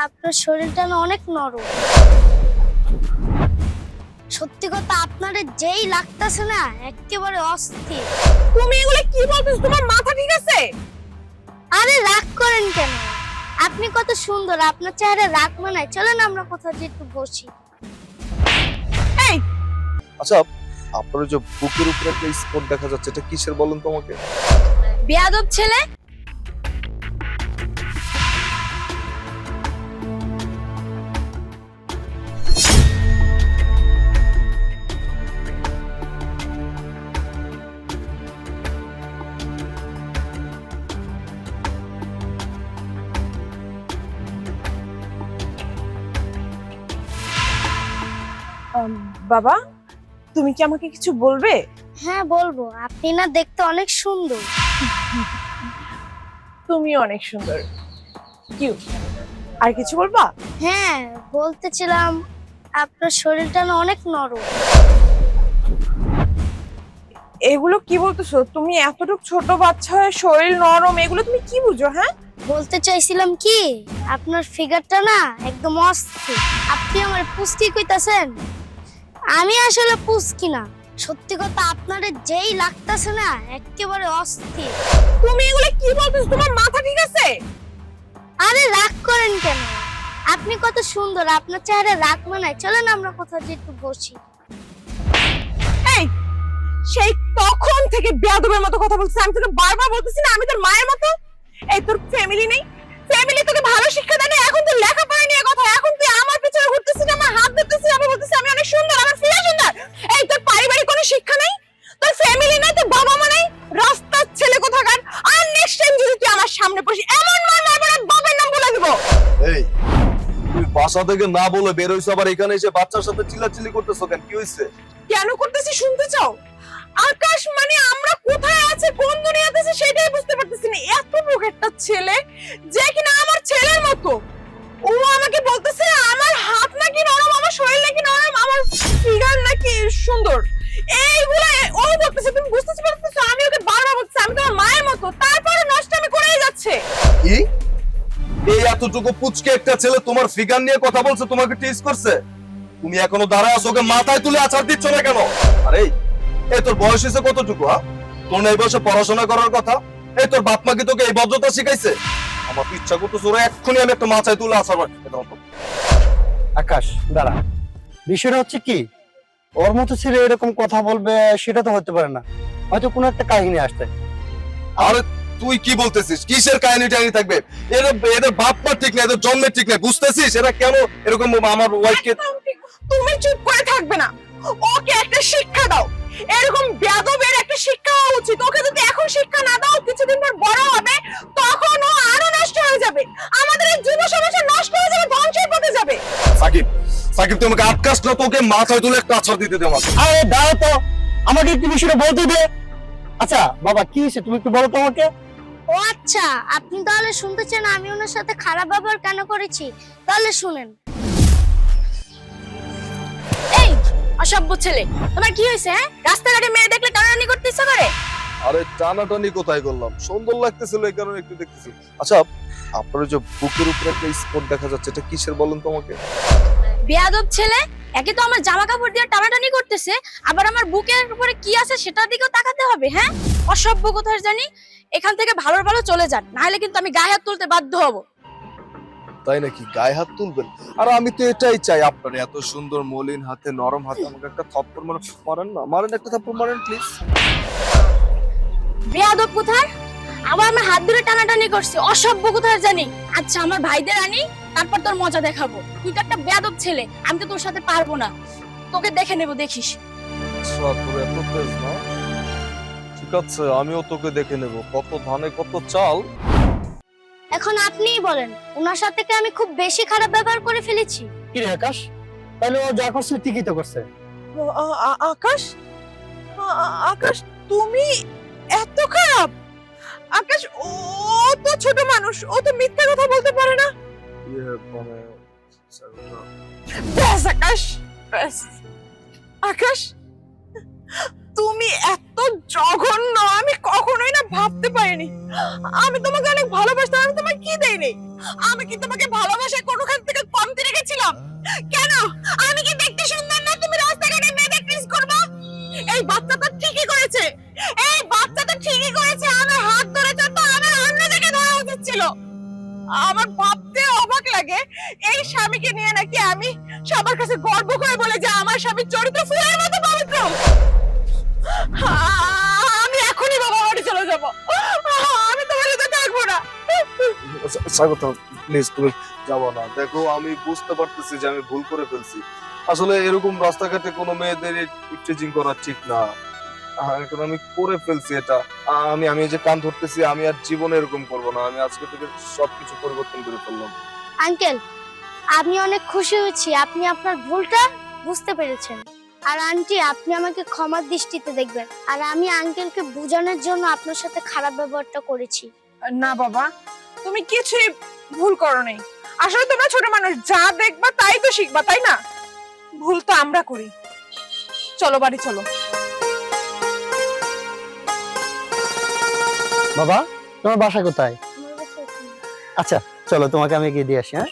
আপনার শরীরটা না অনেক নরম। সত্যি কথা, আপনার যেই লাগতেছে না একেবারে অস্থির। তুমি এগুলো কি বলতেছ? তোমার মাথা ঠিক আছে? আরে রাগ করেন কেন? আপনি কত সুন্দর, আপনার চেহারা রাগ মানায়। চলেন আমরা কোথাও যে একটু বসি। এই আচ্ছা, আপনার যে বুকের উপরে একটা স্পট দেখা যাচ্ছে, এটা কিসের বলেন তো আমাকে? বেয়াদব ছেলে, বাবা তুমি কি আমাকে কিছু বলবে? হ্যাঁ বলবো, আপনি না দেখতে অনেক সুন্দর। তুমি অনেক সুন্দর, কিউট। আর কিছু বলবা? হ্যাঁ বলতেছিলাম, আপনার শরীরটা না অনেক নরম। এগুলো কি বলতেছো তুমি? এতটুকু ছোট বাচ্চা হয়ে শরীর নরম, এগুলো তুমি কি বুঝো? হ্যাঁ, বলতে চাইছিলাম কি, আপনার ফিগারটা না একদম অস্থির। আপনি আমার পুষ্টি কইতাছেন, আমি আসলে পুষ্কি না। সত্যি কথা, আপনার যেই লাগতেছে না একেবারে অস্থির। তুমি এগুলো কি বলতেছো? তোমার মাথা ঠিক আছে? আরে রাগ করেন কেন? আপনি কত সুন্দর, আপনার চেহারা রাগ মানায়। চলেন আমরা কোথাও যে একটু বসি। এই সেই তখন থেকে বেয়াদবের মতো কথা বলছিস। আমি তোকে বারবার বলতেছি না আমি তোর মায়ের মতো? এই তোর ফ্যামিলি নেই? ফ্যামিলি তোকে ভালো শিক্ষা দেয় না? এখন তুই লেখাপড়া নিয়ে কথা, এখন তুই আমার পিছনে ঘুরতেছিস, আমার হাত ধরতেছিস, আবার বলতেছিস আমি অনেক সুন্দর, আমার ফিগার সুন্দর। এই তোর পারিবারিক কোনো শিক্ষা নেই, তোর ফ্যামিলি নাই, তোর বাবা মা নাই, রাস্তার ছেলে কোথাকার। আর নেক্সট টাইম যদি তুই আমার সামনে বসি, এমন মার মারবো না, বাবার নাম বলে দিব। এই, তুমি বাসা থেকে না বলে বের হইছো, আবার এখানে এসে বাচ্চার সাথে চিল্লাচিল্লি করতেছো কেন? কি হইছে? কেন করতেছি শুনতে চাও? আকাশ মানে আমরা কোথায় আছি, কোন দুনিয়াতে আছি সেটাই বুঝতে পারতেছি না। এত বড় একটা ছেলে যে কিনা আমার ছেলের মতো, ও আমাকে বলতেছে আমার হাত নাকি নরম, আমার শরীর নাকি নরম, আমার ফিগার নাকি সুন্দর। এইগুলো ও বলতেছে, তুমি বুঝতে পারতেছো? আমি ওকে বারবার বলতেছি আমি তোমার মায়ের মতো, তারপরে নষ্ট আমি করেই যাচ্ছে। কি? এই এতটুকু পুচকে একটা ছেলে তোমার ফিগার নিয়ে কথা বলছে, তোমাকে টিজ করছে? তুমি এখনো দাঁড়ায় আছো, ওকে মাথায় তুলে আছাড় দিচ্ছ না কেন? আরে এই তোর বয়স হয়েছে কতটুকু? তোর না এই বয়সে পড়াশোনা করার কথা? এই তোর বাপ মা কি তোকে এই ভদ্রতা শিখাইছে? আমার তো ইচ্ছা করতেছে ওরা এক্ষুনি আমি একটা মাথায় তুলে আছাড় মারি। আকাশ দাঁড়া, বিষয়টা হচ্ছে কি, ওর মতো ছেলে এরকম কথা বলবে সেটা তো হতে পারে না, হয়তো কোনো একটা কাহিনী আসছে। আরে তুই কি বলতেছিস? কিসের কাহিনী টাহিনী থাকবে? এদের এদের বাপ মা ঠিক না, এদের জন্মের ঠিক না, বুঝতেছিস? এরা কেন এরকম আমার ওয়াইফকে? একদম ঠিক। তুমি চুপ করে থাকবে না, ওকে একটা শিক্ষা দাও। এরকম বেয়াদবের একটা শিক্ষা হওয়া উচিত। ওকে যদি এখন শিক্ষা না দাও, কিছুদিন পর বড় হবে, তখন ও আরো নষ্ট হয়ে যাবে, আমাদের এই যুব সমাজ নষ্ট হয়ে যাবে, ধ্বংসের পথে যাবে। সাকিব, সাকিব তুই আমাকে আটকাস না, তোকে মাথায় তুলে একটা আছাড় দিতে দে আমাকে। আরে দাঁড়া তো, আমাকে একটু বিষয়টা বলতে দে। আচ্ছা বাবা, কি হয়েছে তুমি একটু বলো তো আমাকে। ও আচ্ছা, আপনি তাহলে শুনতে চান আমি ওনার সাথে খারাপ ব্যবহার কেন করেছি? তাহলে শুনেন। এই অসভ্য ছেলে, তোমার কি হয়েছে? হ্যাঁ, রাস্তাঘাটে মেয়ে দেখলে টানাটানি করতে ইচ্ছা করে? আরে টানাটানি কোথায় করলাম, সুন্দর লাগতেছিল এই কারণে একটু দেখতেছি। আচ্ছা, আপনার যে বুকের উপরে একটা স্পট দেখা যাচ্ছে, এটা কিসের বলেন তো আমাকে? বেয়াদব ছেলে, একে তো আমার জামা কাপড় দিয়ে টানাটানি করতেছে, আবার আমার বুকের উপরে কি আছে সেটার দিকেও তাকাতে হবে। হ্যাঁ, অসভ্য কোথায় জানি। এখান থেকে ভালো ভালো চলে যান, না হলে কিন্তু আমি গায়ে হাত তুলতে বাধ্য হব। তাই নাকি? গায়ে হাত তুলবেন? আর আমি তো এটাই চাই, আপনার এত সুন্দর মলিন হাতে, নরম হাতে আমাকে একটা থাপ্পড় মারেন না, মারেন একটা থাপ্পড় মারেন প্লিজ। বেয়াদব কোথায়, আবার আমার হাত ধরে টানাটানি করছে, অসভ্য কোথায় জানি। আচ্ছা আমার ভাইদের আনি, তারপর তোর মজা দেখাবো। তুই তো একটা বেয়াদব ছেলে, আমি তো তোর সাথে পারবো না, তোকে দেখে নেবো, দেখিস। আচ্ছা, তোর এত তেজ না? ঠিক আছে, আমিও তোকে দেখে নেব, কত ধানে কত চাল। এখন আপনিই বলেন, ওনার সাথে কি আমি খুব বেশি খারাপ ব্যবহার করে ফেলেছি? কি রে আকাশ, তাহলে ও যা করছে ঠিকই তো করছে। আকাশ, আকাশ তুমি এত খারাপ? আকাশ ও তো ছোট মানুষ, ও তো মিথ্যা কথা বলতে পারে না। মানে ব্যাস আকাশ, ব্যাস। আকাশ তুমি এত জঘন্য, আমি কখনোই না ভাবতে পারিনি। আমি তোমাকে অনেক ভালোবাসতাম, আমি তোমাকে কি দেইনি? আমি কি তোমাকে ভালোবাসায় কোনোখান আমার ভাবতে অবাক লাগে এই স্বামীকে নিয়ে নাকি আমি সবার কাছে গর্ব করে বলে যে আমার স্বামীর চরিত্র ফুলের মতো পবিত্র। আমি এখনই বাবা বাড়ি চলে যাব, আমি তোমার সাথে থাকবো না। স্বাগত, প্লিজ তুমি যাবো না। দেখো আমি বুঝতে পারতেছি যে আমি ভুল করে ফেলছি। আসলে এরকম রাস্তাঘাটে কোনো মেয়েদের টিচিং করা ঠিক না। এখন আমি করে ফেলছি এটা। আমি আমি এই যে কান ধরতেছি, আমি আর জীবনে এরকম করব না। আমি আজকে থেকে সবকিছু পরিবর্তন করে ফেললাম। আঙ্কেল, আমি অনেক খুশি হয়েছি আপনি আপনার ভুলটা বুঝতে পেরেছেন। আর আন্টি, আপনি আমাকে ক্ষমার দৃষ্টিতে দেখবেন। আর আমি আঙ্কেলকে বোঝানোর জন্য আপনার সাথে খারাপ ব্যবহারটা করেছি। না বাবা, তুমি কিছুই ভুল করো নাই। আসলে তোমরা ছোট মানুষ, যা দেখবা তাই তো শিখবা, তাই না? ভুল তো আমরা করি। চলো বাড়ি চলো। বাবা, তোমার বাসা কোথায়? আমার কাছে এখানে। আচ্ছা চলো, তোমাকে আমি গিয়ে দিয়ে আসি। হ্যাঁ